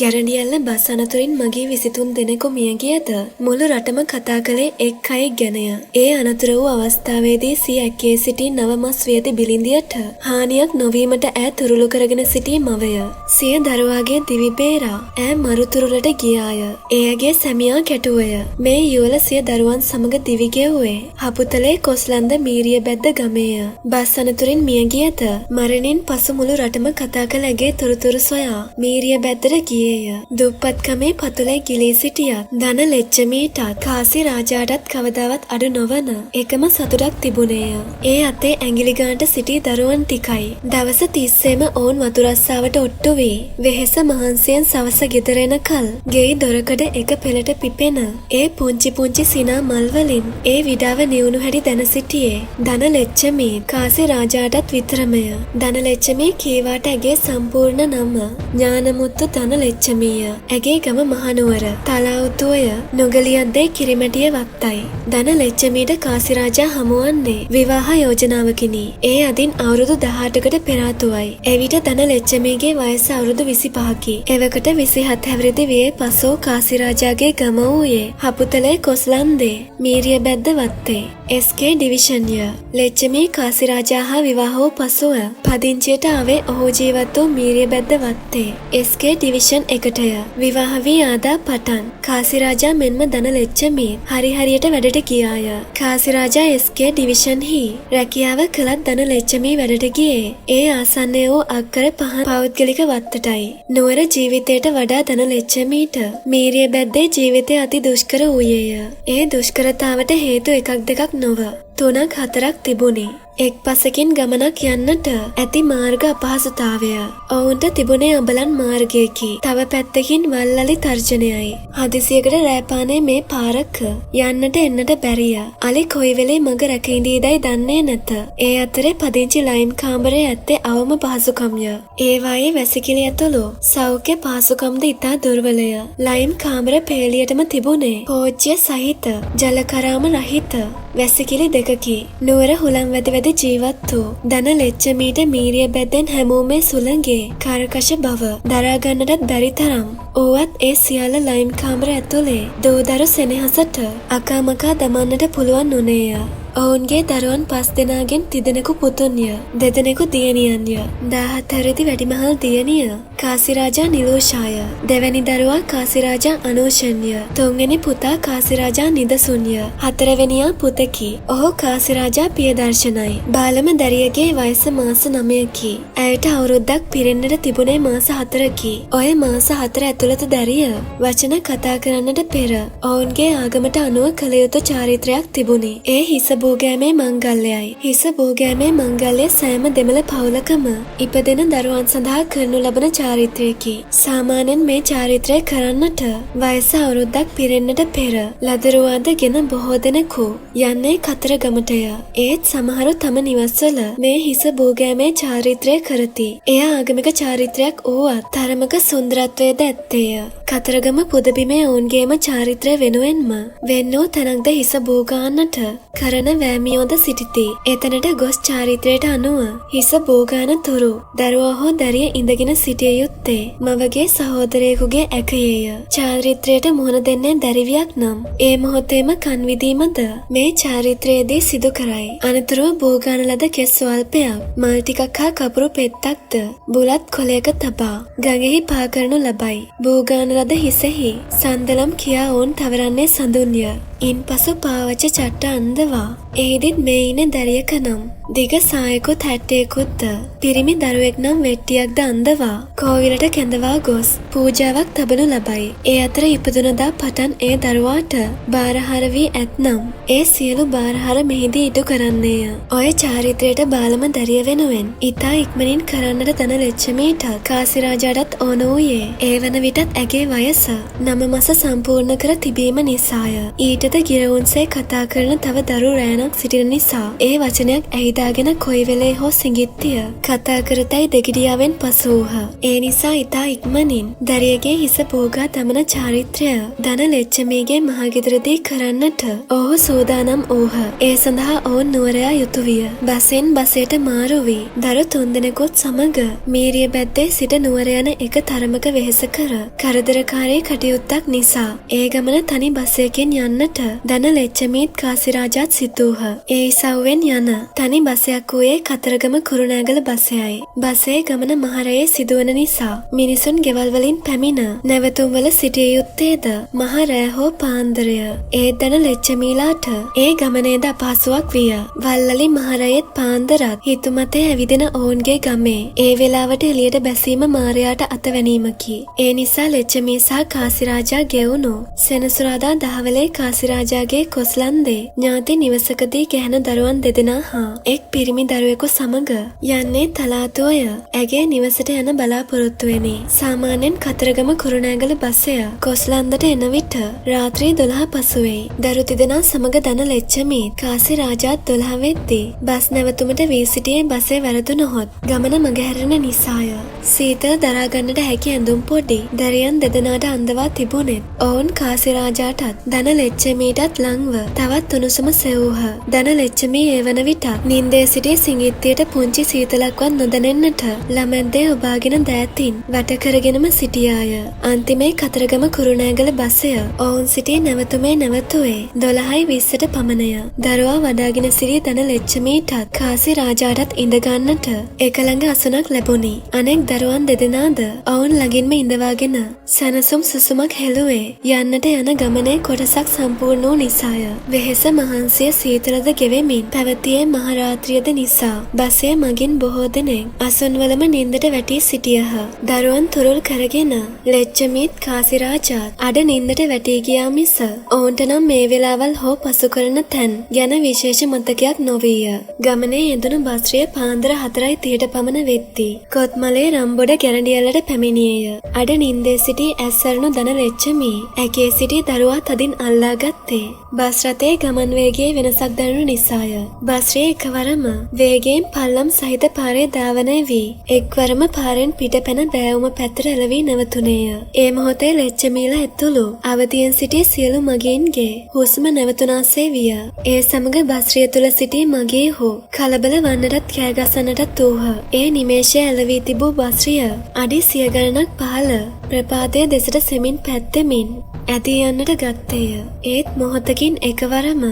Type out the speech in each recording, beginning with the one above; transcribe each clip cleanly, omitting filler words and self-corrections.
ගැරඬියල්ල bus අනතුරින් මගී 23 දෙනෙකු මිය ගියද මුළු රටම කතා කළේ එක් අයෙක් ගැනය. ඒ අනතුර වූ අවස්ථාවේදී සිය ඇකේ සිටි නවමස් වියති බිලිඳියට හානියක් නොවීමට ඈ තුරුළු කරගෙන සිටි මවය සිය දරුවාගේ දිවි බේරා ඈ මරුතුරුලට ගියාය. එයගේ සැමියා කැටුවය. මේ යුවල සිය දරුවන් සමග දිවි ගෙව්වේ හපුතලේ කොස්ලන්ද මීරිය බැද්ද ගමේය. බස් අනතුරින් මිය ගියද මරණින් පසු මුළු රටම කතා කළ ඇගේ තොරතුරු සොයා මීරිය බැද්දට ගියේය. දුප්පත්කමේ පතුලේ ගිලී සිටියත් ධන ලෙච්චමීටත් කාසි රාජාටත් කවදාවත් අඩු නොවන එකම සතුටක් තිබුණේය. ඒ අතේ ඇඟිලි ගානට සිටි දරුවන් ටිකයි. දවස තිස්සේම ඔවුන් වතුරස්සාවට ඔට්ටු වී වෙහෙස මහන්සියෙන් සවස ගෙදර එනකල් ගෙයි දොරකඩ එක පෙළට පිපෙන ඒ පුංචි පුංචි සිනා මල් වලින් ඒ විඩාව නිවුණු හැටි දැන සිටියේ ධන ලෙච්චමී කාසි රාජාටත් විතරමය. ධන ලෙච්චමී කීවාට ඇගේ සම්පූර්ණ නම ඥානමුත්තු ධන ලෙච්චමීය. ඇගේ ගම මහනුවර තලාවුතුවය නොගලියද්දේ කිරිමැටිය වත්තයි. ධන ලෙච්චමීට කාසි රාජා හමුවන්නේ විවාහ යෝජනාවකිනි. ඒ අදින් අවුරුදු 18කට පෙර ආතුවයි. එවිට ධන ලෙච්චමීගේ වයස අවුරුදු 25කි. එවකට 27 හැවිරිදි වියේ පසෝ කාසි රාජාගේ ගම වූයේ හපුතලේ කොස්ලන්දේ මීරිය බැද්ද වත්තේ. එස්.කේ ඩිවිෂන්ය. ලෙච්චමී කාසි රාජා හා විවාහ වූ පසුව පදිංචියට ආවේ ඔහු ජීවත් වූ මීරිය බැද්ද වත්තේ එස්.කේ ඩිවිෂන් එකටය. විවාහ වී ආදා පටන් කාසි රාජා මෙන්ම ධන ලෙච්චමී හරියට වැඩට ගියාය. කාසි රාජා එස්.කේ ඩිවිෂන්හි රැකියාව කළත් ධන ලෙච්චමී වැඩට ගියේ ඒ ආසන්නය වූ අක්කර 5 පෞද්ගලික වත්තටයි. නුවර ජීවිතයට වඩා ධන ලෙච්චමීට මීරිය බැද්දේ ජීවිතය අති දුෂ්කර වූයේය. ඒ දුෂ්කරතාවට හේතු එකක් දෙකක් නොව 3-4ක් තිබුණේ. එක් පසකින් ගමනක් යන්නට ඇති මාර්ග අපහසුතාවය. ඔවුන්ට තිබුණේ අබලන් මාර්ගයකි. තව පැත්තකින් වල්ලලි තර්ජනයයි. හදිසියකට රෑපානේ මේ පාරක යන්නට එන්නට බැරිය. අලි කොයි වෙලේ මග රැකඉඳීදයි දන්නේ නැත. ඒ අතරේ පදිංචි ලයිම් කාමරයේ ඇත්තේ අවම පහසුකම්ය. ඒවායේ වැසිකිලි ඇතුළු සෞඛ්‍ය පහසුකම්ද ඉතා දුර්වලය. ලයිම් කාමර පේලියටම තිබුණේ පෝච්චිය සහිත ජලකරාම රහිත වැසිකිලි දෙකකි. නුවර හුලම් වැදි ජීවත් වූ ධන ලෙච්චමීට මීරිය බැද්දෙන් හැමෝමේ සුළඟේ කර්කශ බව දරාගන්නටත් බැරි තරම් ඕවත් ඒ සියල්ල ලයිම් කාමර ඇතුලේ දූදරු සෙනෙහසට අකාමකා දමන්නට පුළුවන් වුණේය. ඔවුන්ගේ දරුවන් 5 දෙනාගෙන් 3 දෙනෙකු පුතුන්ය. 2 දෙනෙකු දියණියන්ය. 17 හැවිරිදි වැඩිමහල් දියණිය කාසි රාජා නිලෝෂාය. දෙවැනි දරුවා කාසි රාජා අනෝෂන්ය. තුන්වෙනි පුතා කාසි රාජා නිදසුන්ය. හතරවෙනියා පුතකි. ඔහු කාසි රාජා පියදර්ශනයි. බාලම දැරියගේ වයස මාස 9කි. ඇයට අවුරුද්දක් පිරෙන්නට තිබුණේ මාස 4කි. ඔය මාස 4 ඇතුළත දැරිය වචන කතා කරන්නට පෙර ඔවුන්ගේ ආගමට අනුව කළ යුතු චාරිත්‍රයක් තිබුණේ. ඒ හිස බෝගෑමේ මංගල්‍යයි. හිස බෝගෑමේ මංගල්‍ය සෑම දෙමළ පවුලකම ඉපදෙන දරුවන් සඳහා කරනු ලබන චාරිත්‍රයකි. සාමාන්‍යයෙන් මේ චාරිත්‍රය කරන්නට වයස අවුරුද්දක් පිරෙන්නට පෙර ලදරුවාදගෙන බොහෝ දෙනෙකු යන්නේ කතරගමටය. ඒත් සමහරු තම නිවස්වල මේ හිස බෝගෑමේ චාරිත්‍රය කරති. එය ආගමික චාරිත්‍රයක් වුවත් තරමක සුන්දරත්වයද ඇත්තේය. කතරගම පුදබිමේ ඔවුන්ගේම චාරිත්‍රය වෙනුවෙන්ම වෙන්නෝ තැනක්ද හිස බෝගාන්නට කරන වෑමියෝද සිටිති. එතනට ගොස් චාරිත්‍රයට අනුව හිස බෝගාන තුරු දරුවා හෝ දැරිය ඉඳගෙන සිටිය යුත්තේ මවගේ සහෝදරයෙකුගේ ඇකයේය. චාරිත්‍රයට මුහුණ දෙන්නේ දැරිවියක් නම් ඒ මොහොතේම කන් විදීමද මේ චාරිත්‍රයේදී සිදු කරයි. අනතුරුව බෝගාන ලද කෙස් ස්වල්පයක් මල් ටිකක් හා කපුරු පෙත්තක්ද බුලත් කොළයක තබා ගඟෙහි පා කරනු ලබයි. බෝගාන ලද හිසෙහි සන්දලම් කියා ඔවුන් තවරන්නේ සඳුන්ය. ඉන්පසු පාවච්ච චට්ට අන්දවා එහිදිත් මේ ඉන දැරියක නම් දිග සායකුත් හැට්ටයකුත්ද පිරිමි දරුවෙක් නම් වෙට්ටියක්ද අන්දවා කෝවිලට කැඳවා ගොස් පූජාවක් තබනු ලබයි. ඒ අතර ඉපදුනදා පටන් ඒ දරුවාට බාරහාර වී ඇත්නම් ඒ සියලු බාරහාර මෙහිදී ඉටු කරන්නේය. ඔය චාරිත්‍රයට බාලම දැරිය වෙනුවෙන් ඉතා ඉක්මනින් කරන්නට ධන ලෙච්චමීටත් කාසි රාජාටත් ඕන වූයේ ඒ වන විටත් ඇගේ වයස 9 මස සම්පූර්ණ කර තිබීම නිසාය. ඊටද ගිරවුන්සේ කතා කරන තව දරු රෑනම් වචනයක් සිටින නිසා ඒ වචනයක් ඇහිදාගෙන කොයි වෙලේ හෝ සිඟිත්තිය කතා කරතයි දෙගිඩියාවෙන් පසු වූහ. ඒ නිසා ඉතා ඉක්මනින් දැරියගේ හිස පෝගා තමන චාරිත්‍රය ධන ලෙච්චමීගේ මහගෙදරදී කරන්නට ඔහු සූදානම් වූහ. ඒ සඳහා ඔවුන් නුවරයා යුතු විය. බසෙන් බසයට මාරු වී දරු 3 දෙනෙකුත් සමග මීරිය බැද්දේ සිට නුවර යන එක තරමක වෙහෙස කර කරදරකාරී කටයුත්තක් නිසා ඒ ගමන තනි බසයකින් යන්නට ධන ලෙච්චමීත් කාසිරාජාත් සිතූහ. ඒ ඉසව්වෙන් යන තනි බසයක් වූයේ කතරගම කුරුණෑගල බසයයි. බසේ ගමන මහරයේ සිදුවන නිසා මිනිසුන් ගෙවල් වලින් පැමිණ නැවතුම්වල සිටිය යුත්තේද මහ රෑ හෝ පාන්දරය. ඒ ධන ලෙච්චමීලාට ඒ ගමනේද අපහසුවක් විය. වල්ලලි මහරයේත් පාන්දරත් හිතුමතේ ඇවිදින ඔවුන්ගේ ගමේ ඒ වෙලාවට එළියට බැසීම මාරයාට අතවැනීමකි. ඒ නිසා ලෙච්චමී සහ කාසිරාජා ගෙවුණු සෙනසුරාදා දහවලේ කාසිරාජාගේ කොස්ලන්දේ ඥාති නිවසකදී ගැහැණු දරුවන් දෙදෙනා හා එක් පිරිමි දරුවෙකු සමග යන්නේ තලාතුවය ඇගේ නිවසට යන බලාපොරොත්තුවෙනි. සාමාන්‍යයෙන් කතරගම කුරුණෑගල බසය කොස්ලන්දට එන විට රාත්‍රී 12 පසුවෙයි. දරු තිදෙනා සමග ධන ලෙච්චමී කාසිරාජාත් 12 වෙද්දී බස් නැවතුමට වී සිටියේ බසේ වැරදුනහොත් ගමන මගහැරෙන නිසාය. සීතල දරාගන්නට හැකි ඇඳුම් පොඩි දැරියන් දෙදෙනාට අඳවා තිබුණෙත් ඔවුන් කාසිරාජාටත් ධන ලෙච්චමීටත් ලංව තවත් උණුසුම සෙවූහ. ධන ලෙච්චමී ඒ වන විටත් නින්දේ සිටි සිඟිත්තියට පුංචි සීතලක්වත් නොදැනෙන්නට ළමැද්දේ ඔබාගෙන දෑතින් වැට කරගෙනම සිටියාය. අන්තිමේ කතරගම කුරුණෑගල බසය ඔවුන් සිටි නැවතුමේ නැවතුවේ 12:20ට පමණය. දරුවා වඩාගෙන සිටි ධන ලෙච්චමීටත් කාසිරාජාටත් ඉඳගන්නට එක ළඟ අසුනක් ලැබුණි. අනෙක් දරුවන් දෙදෙනාද ඔවුන් ළඟින්ම ඉඳවාගෙන සැනසුම් සුසුමක් හෙළුවේ යන්නට යන ගමනේ කොටසක් සම්පූර්ණ වූ නිසාය. වෙහෙස මහන්සිය සීතලද ගෙවෙමින් පැවතියේ මහරාත්‍රියද නිසා බසය මගින් බොහෝ දෙනෙක් අසුන්වලම නින්දට වැටී සිටියහ. දරුවන් තුරුල් කරගෙන ලෙච්චමීත් කාසිරාජාත් අඩ නින්දට වැටී ගියා මිස ඔවුන්ට නම් මේ වෙලාවල් හෝ පසු කරන තැන් ගැන විශේෂ මතකයක් නොවිය. ගමනේ යෙදුණු බස්රිය පාන්දර 4:30ට පමණ වෙද්දී කොත්මලේ රම්බොඩ ගැරඬියලට පැමිණියේය. අඩ නින්දේ සිටි ඇස්සරුණු ධන ලෙච්චමී ඇගේ සිටි දරුවා තදින් අල්ලාගත්තේ බස් රථයේ ගමන් වේගයේ වෙනසක් දැනුණු නිසාය. බස්රිය එකවරම වේගයෙන් පල්ලම් සහිත පාරේ ධාවනය වී එක්වරම පාරෙන් පිටපැන බෑවුම පැත්තට එළවී නැවතුණේය. ඒ මොහොතේ ලෙච්චමීලා ඇතුළු අවදියෙන් සිටි සියලු මගීන්ගේ හුස්ම නැවතුනාසේ විය. ඒ සමග බස්රිය තුල සිටි මගීහු කලබල වන්නටත් කෑගසන්නටත් වූහ. ඒ නිමේෂය ඇලවී තිබූ බස්රිය අඩි 100 ගණනක් පහළ ප්‍රපාතය දෙසට සෙමින් පැත්තෙමින් ඇදී යන්නට ගත්තේය. ඒත් මොහොතකින් එකවරම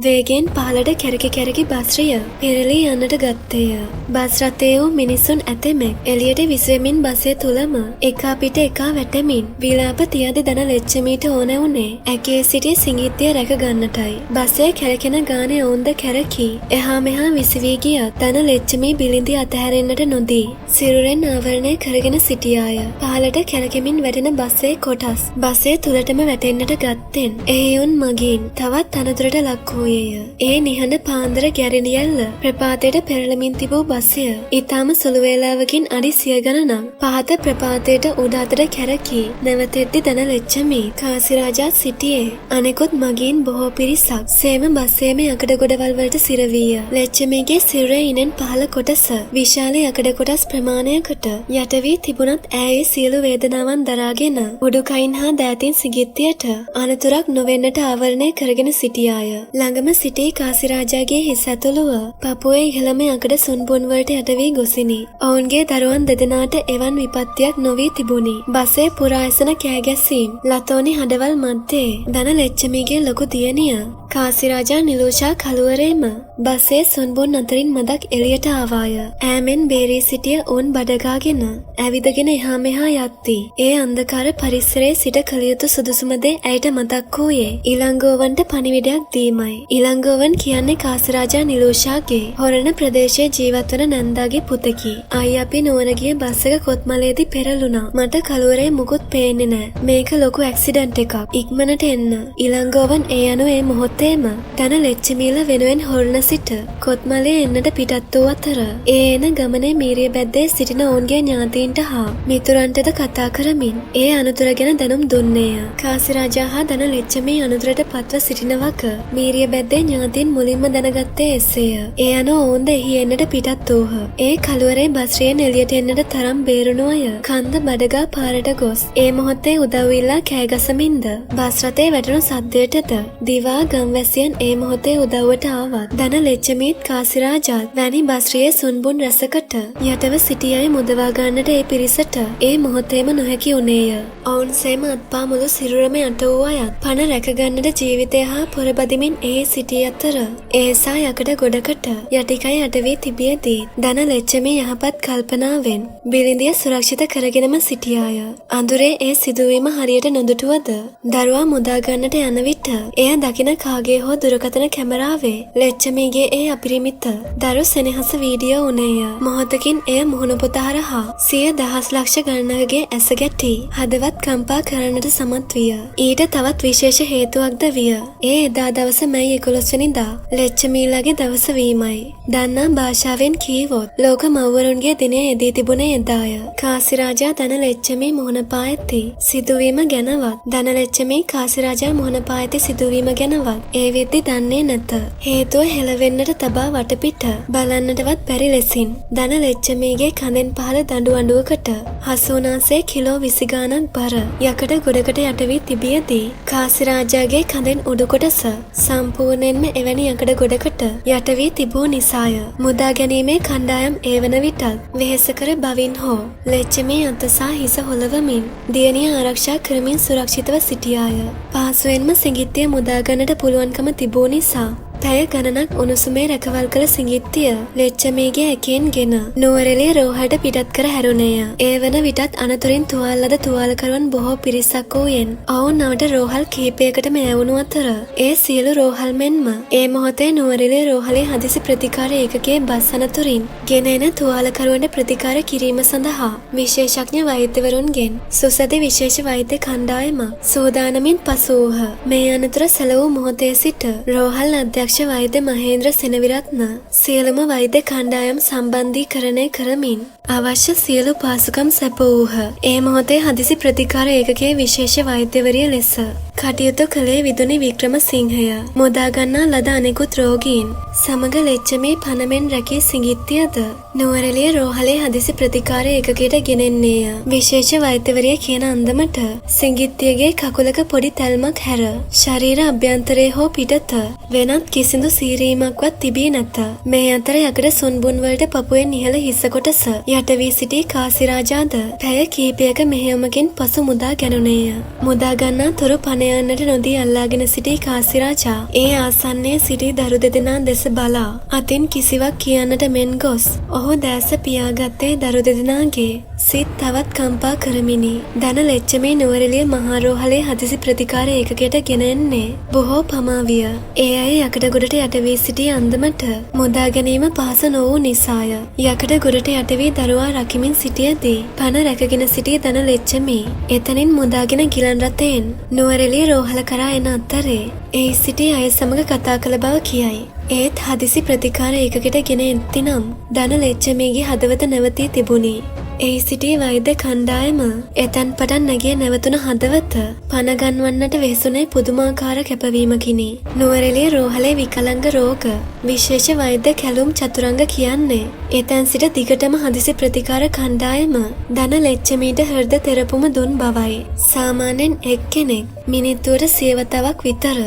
වේගෙන් පහළට කැරකි කැරකි බස්රිය පෙරළී යන්නට ගත්තේය. බස් රථයේ වූ මිනිසුන් ඇතෙමෙක් එළියට විසෙමින් බසය තුලම එකා පිට එකා වැටෙමින් විලාප තියදී ධන ලෙච්චමීට ඕන වුණේ ඇගේ සිටි සිඟිත්තිය රැක ගන්නටයි. බසය කැරකෙන ගානේ ඔවුන්ද කැරකි එහා මෙහා විසිවී ගියත් ධන ලෙච්චමී බිලිඳි අතහැරෙන්නට නොදී සිරුරෙන් ආවරණය කරගෙන සිටියාය. පහළට කැරකෙමින් වැටෙන බස්සේ කොටස් බසය තුලටම වැටෙන්නට ගත්තෙන් එහියුන් මගින් තවත් අනතුරට ලක් වූයේය. ඒ නිහඬ පාන්දර ගැරඬියල්ල ප්‍රපාතයට පෙරළමින් තිබූ බසය ඊටම සුළු වේලාවකින් අඩි 100 ගණනක් පහත ප්‍රපාතයට උඩ අතට කැරකී නැවතෙද්දී ධන ලෙච්චමී කාසිරාජාත් සිටියේ. අනෙකුත් මගීන් බොහෝ පිරිසක් සේම බස්සේම යකඩ ගොඩවල් වලට සිරවීය. ලෙච්චමීගේ සිරුරේ ඉනෙන් පහළ කොටස විශාල යකඩ කොටස් ප්‍රමාණයකට යට වී තිබුණත් ඇයේ සියලු වේදනාවන් දරාගෙන උඩුකයින් හා දෑතින් සිඟිත්තියට අනතුරක් නොවෙන්නට ආවරණය කරගෙන සිටියාය. ළඟම සිටි කාසිරාජාගේ හිස ඇතුළුව පපුවේ ඉහළම යකඩ සුන්බුන් වලට යට වී ගොසිනි. ඔවුන්ගේ දරුවන් දෙදෙනාට එවන් විපත්තියක් නොවී තිබුණි. බසේ පුරා එසන කෑගැසීම් ලතෝනි හඬවල් මැද්දේ ධන ලෙච්චමීගේ ලොකු දියණිය කාසිරාජා නිලූෂා කළුවරේම බසේ සුන්බුන් අතරින් මදක් එළියට ආවාය. ඈමෙන් බේරී සිටිය ඔවුන් බඩගාගෙන ඇවිදගෙන එහා මෙහා යද්දී ඒ අන්ධකාර පරිසරයේ සිට කළ යුතු සුදුසුම දේ ඇයට මතක් වූයේ ඉලංගෝවන්ට පණිවිඩයක් දීමයි. ඉලංගෝවන් කියන්නේ කාසිරාජා නිලූෂාගේ හොරණ ප්‍රදේශයේ ජීවත් වන නැන්දාගේ පුතෙකි. අයි අපි නුවර ගිය බස් එක කොත්මලේදී පෙරළුණා. මට කළුවරේ මුකුත් පේන්නේ නැහැ. මේක ලොකු ඇක්සිඩන්ට් එකක්. ඉක්මනට එන්න. ඉලංගෝවන් ඒ අනුව ඒ මොහොතේ මොහොතේම ධන ලෙච්චමීල වෙනුවෙන් හොරණ සිට කොත්මලේ එන්නට පිටත් වූ අතර ඒ එන ගමනේ මීරිය බැද්දේ සිටින ඔවුන්ගේ ඥාතීන්ට හා මිතුරන්ටද කතා කරමින් ඒ අනුතුර ගැන දැනුම් දුන්නේය. කාසිරාජා හා ධන ලෙච්චමී අනුතුරට පත්ව සිටින වක මීරිය බැද්දේ ඥාතීන් මුලින්ම දැනගත්තේ එසේය. ඒ අනුව ඔවුන්ද එහි එන්නට පිටත් වූහ. ඒ කළුවරේ බස්රියෙන් එළියට එන්නට තරම් බේරුණු අය කන්ද බඩගා පාරට ගොස් ඒ මොහොතේ උදව් ඉල්ලා කෑගසමින්ද බස් රථේ වැටුණු සද්දයටද දිවා ගම්වැසියන් ඒ මොහොතේ උදව්වට ආවත් ධන ලෙච්චමීත් කාසිරාජාත් වැනි බස්රියේ සුන්බුන් රැසකට යටව සිටි අය මුදවා ගන්නට ඒ පිරිසට ඒ මොහොතේම නොහැකි වුණේය. ඔවුන් සේම අත්පා මුළු සිරුරම යට වූ අයත් පණ රැකගන්නට ජීවිතය හා පොරබදිමින් ඒ සිටි අතර ඒසා යකඩ ගොඩකට යටිකය යට වී තිබියදී ධන ලෙච්චමී යහපත් කල්පනාවෙන් බිලිඳිය සුරක්ෂිත කරගෙනම සිටියාය. අඳුරේ ඒ සිදුවීම හරියට නොදුටුවද දරුවා මුදා ගන්නට යන විට එය දකින කාගේ හෝ දුරකථන කැමරාවේ ලෙච්චමීගේ ඒ අපිරිමිත දරු සෙනෙහස වීඩියෝ උනේය. මොහොතකින් එය මුහුණ පොත හරහා සිය දහස් ලක්ෂ ගණනකගේ ඇස ගැටි හදවත් කම්පා කරන්නට සමත් විය. ඊට තවත් විශේෂ හේතුවක්ද විය. ඒ එදා දවස මැයි 11 වෙනිදා ලෙච්චමීලගේ දවස වීමයි. දන්නා භාෂාවෙන් කීවොත් ලෝක මව්වරුන්ගේ දිනය එදී තිබුණේ එදාය. කාසිරාජා ධන ලෙච්චමී මුහුණ පා ඇති සිදුවීම ගැනවත් ධන ලෙච්චමී කාසිරාජා මුහුණ පා ඇති සිදුවීම ගැනවත් ඒ වෙද්දි දන්නේ නැත. හේතුව හෙළවෙන්නට තබා වටපිට බලන්නටවත් බැරි ලෙසින් ධන ලෙච්චමීගේ කඳෙන් පහළ දඬු අඬුවකට හසුනාසේ කිලෝ 20 ගාණක් බර යකඩ ගොඩකට යට වී තිබියදී කාසිරාජාගේ කඳෙන් උඩු කොටස සම්පූර්ණයෙන්ම එවැනි යකඩ ගොඩකට යට වී තිබූ නිසාය. මුදා ගැනීමේ කණ්ඩායම් ඒ වන විටත් වෙහෙසකර බවින් හෝ ලෙච්චමී අතසා හිස හොලවමින් දියණිය ආරක්ෂා කරමින් සුරක්ෂිතව සිටියාය. පහසුවෙන්ම සිඟිත්තිය මුදා ගන්නට පුළුවන්කම තිබූ නිසා පැය ගණනක් උණුසුමේ රැකවල් කළ සිඟිත්තිය ලෙච්චමීගේ ඇකෙන් ගෙන නුවරඑළිය රෝහලට පිටත් කර හැරුණේය. ඒ වන විටත් අනතුරින් තුවාල ලද තුවාලකරුවන් බොහෝ පිරිසක් වූයෙන් ඔවුන් නවට රෝහල් කිහිපයකටම ඇවුණු අතර ඒ සියලු රෝහල් මෙන්ම ඒ මොහොතේ නුවරඑළිය රෝහලේ හදිසි ප්‍රතිකාර ඒකකයේ බස් අනතුරින් ගෙන එන තුවාලකරුවන්ට ප්‍රතිකාර කිරීම සඳහා විශේෂඥ වෛද්‍යවරුන්ගෙන් සුසැදි විශේෂ වෛද්‍ය කණ්ඩායමක් සූදානමින් පසු වූහ. මේ අනතුර සැලවූ මොහොතේ සිට රෝහල් අධ්‍යක්ෂ වෛද්‍ය මහේන්ද්‍ර සෙනවිරත්න සියලුම වෛද්‍ය කණ්ඩායම් සම්බන්ධීකරණය කරමින් අවශ්‍ය සියලු පාසුකම් සැපවූහ. ඒ මොහොතේ හදිසි ප්‍රතිකාර ඒකකයේ විශේෂ වෛද්‍යවරිය ලෙස කටයුතු කළේ විදුනි වික්‍රමසිංහය. මුදා ගන්නා ලද අනෙකුත් රෝගීන් සමග ලෙච්චමී පනමෙන් රැකී සිඟිත්තියද නුවරඑළිය රෝහලේ හදිසි ප්‍රතිකාර ඒකකයට ගෙනෙන්නේය. විශේෂ වෛද්‍යවරිය කියන අන්දමට සිඟිත්තියගේ කකුලක පොඩි තැල්මක් හැර ශරීර අභ්‍යන්තරයේ හෝ පිටත වෙනත් කිසිදු සීරීමක්වත් තිබී නැත. මේ අතර යකඩ සුන්බුන් වලට පපුවෙන් ඉහළ හිස කොටස යට වී සිටි කාසිරාජාද පැය කිහිපයක මෙහෙයුමකින් පසු මුදා ගැනුණේය. මුදා ගන්නා තුරු පණ යන්නට නොදී අල්ලාගෙන සිටි කාසිරාජා ඒ ආසන්නයේ සිටි දරු දෙදෙනා දෙස බලා අතින් කිසිවක් කියන්නට මෙන් ගොස් ඔහු දැස පියාගත්තේ දරු දෙදෙනාගේ සිත් තවත් කම්පා කරමිනි. ධන ලෙච්චමී නුවරඑළිය මහා රෝහලේ හදිසි ප්‍රතිකාර ඒකකයට ගෙන එන්නේ බොහෝ පමා විය. ඒ අය යකඩ ගොඩට යට වී සිටි අන්දමට මුදා ගැනීම පහසු නොවූ නිසාය. යකඩ ගොඩට යට වී දරුවා රකිමින් සිටියදී පණ රැකගෙන සිටි ධන ලෙච්චමී එතනින් මුදාගෙන ගිලන් රථයෙන් නුවරඑළිය රෝහල කරා එන අතරේ ඒ සිටි අය සමග කතා කළ බව කියයි. ඒත් හදිසි ප්‍රතිකාර ඒකකට ගෙන එත්තිනම් ධන ලෙච්චමීගේ හදවත නැවතී තිබුණි. එහි සිටි වෛද්‍ය කණ්ඩායම එතැන් පටන් නැගිය නැවතුන හදවත පනගන්වන්නට වෙහෙසුනේ පුදුමාකාර කැපවීමකිනි. නුවරඑළිය රෝහලේ විකලංග රෝග විශේෂ වෛද්‍ය කැලුම් චතුරංග කියන්නේ එතැන් සිට දිගටම හදිසි ප්‍රතිකාර කණ්ඩායම ධන ලෙච්චමීට හෘද තෙරපුම දුන් බවයි. සාමාන්‍යයෙන් එක්කෙනෙක් මිනිත්තුවට 100 වතාවක් විතර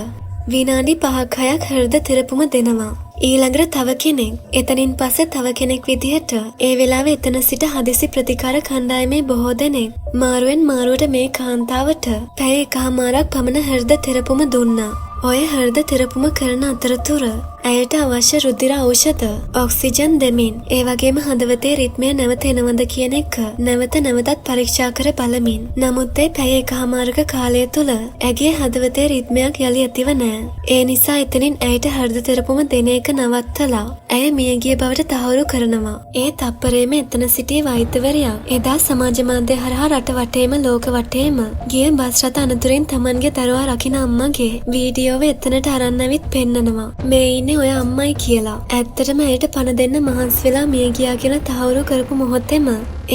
විනාඩි 5-6ක් හෘද තෙරපුම දෙනවා. ඊළඟට තව කෙනෙක් එතනින් පස්සේ තව කෙනෙක් විදිහට ඒ වෙලාවේ එතන සිට හදිසි ප්‍රතිකාර කණ්ඩායමේ බොහෝ දෙනෙක් මාරුවෙන් මාරුවට මේ කාන්තාවට පැය 1මාරක් පමණ හෘද තෙරපුම දුන්නා. ඔය හෘද තෙරපුම කරන අතරතුර ඇයට අවශ්‍ය රුධිර ඖෂධ, ඔක්සිජන් දෙමින්, ඒ වගේම හදවතේ රිද්මය නැවත එනවද කියන එක නැවත නැවතත් පරීක්ෂා කර බලමින්. නමුත් ඒ පැය එකහමාරක කාලය තුල ඇගේ හදවතේ රිද්මයක් යලි ඇතිව නෑ. ඒ නිසා එතනින් ඇයට හෘද තෙරපුම දෙන එක නවත්තලා ඇය මියගිය බවට තහවුරු කරනවා. ඒ තප්පරේම එතන සිටි වෛද්‍යවරයා එදා සමාජ මාධ්‍ය හරහා රට වටේම ලෝක වටේම ගිය බස් රථ අනතුරින් තමන්ගේ දරුවා රකින අම්මගේ වීඩියෝව එතනට අරන් ඇවිත් පෙන්නනවා. මේ ඉන්නේ ඔය අම්මයි කියලා. ඇත්තටම ඇයට පණ දෙන්න මහන්සි වෙලා මිය ගියා කියලා තහවුරු කරපු මොහොතේම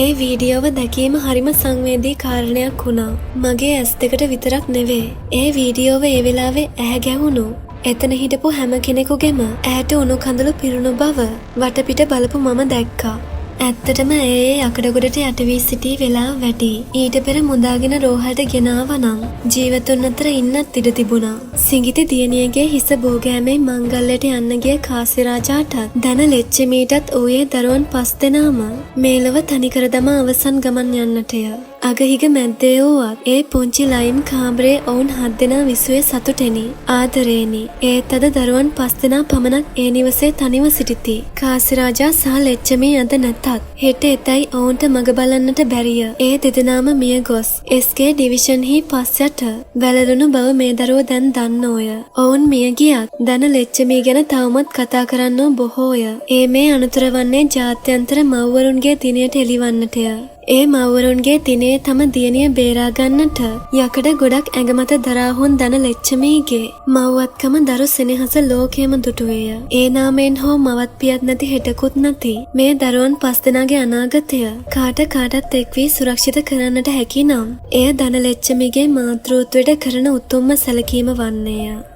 ඒ වීඩියෝව දැකීම හරිම සංවේදී කාරණයක් වුණා. මගේ ඇස් දෙකට විතරක් නෙවෙයි. ඒ වීඩියෝව ඒ වෙලාවේ ඇහැ ගැහුණු එතන හිටපු හැම කෙනෙකුගේම ඇයට උණු කඳුළු පිරුණු බව වටපිට බලපු මම දැක්කා. ඇත්තටම ඒ යකඩගොඩට යට වී සිටි වෙලාව වැඩි. ඊට පෙර මුදාගෙන රෝහලට ගෙනාවනම් ජීවතුන් අතර ඉන්නත් ඉඩ තිබුණා. සිඟිති දියණියගේ හිස බෝගෑමේ මංගල්‍යයට යන්න ගිය කාසිරාජාටත් දැන ලෙච්චමීටත් ඌයේ දරුවන් 5 දෙනාම මේ ලොව තනිකර දමා අවසන් ගමන් යන්නටය. අගහිග මැද්දේ වුවත් ඒ පුංචි ලයින් කාමරේ ඔවුන් 7 දෙනා විසුවේ සතුටෙනි, ආදරේනි. ඒත් අද දරුවන් 5 දෙනා පමණක් ඒ නිවසේ තනිව සිටිති. කාසිරාජා සහ ලෙච්චමී අද නැතත් හෙට එතයි ඔවුන්ට මග බලන්නට බැරිය. ඒ දෙදෙනාම මිය ගොස් SK ඩිවිෂන්හි පස්සට වැළලුණු බව මේ දරුවෝ දැන් දන්නෝය. ඔවුන් මිය ගියත් දැන ලෙච්චමී ගැන තවමත් කතා කරන්නෝ බොහෝය. ඒ මේ අනතුර වන්නේ ජාත්‍යන්තර මව්වරුන්ගේ දිනයට එළිවන්නටය. ඒ මව්වරුන්ගේ දිනේ තම දියණිය බේරා ගන්නට යකඩ ගොඩක් ඇඟමත දරාහුන් දන ලෙච්චමීගේ මව්වත්කම දරු සෙනෙහස ලෝකයේම දුටුවේය. ඒ නාමයෙන් හෝ මවත් පියත් නැති හෙටකුත් නැති මේ දරුවන් 5 දෙනාගේ අනාගතය කාටත් එක් වී සුරක්ෂිත කරන්නට හැකි නම් එය දන ලෙච්චමීගේ මාතෘත්වයට කරන උතුම්ම සැලකීම වන්නේය.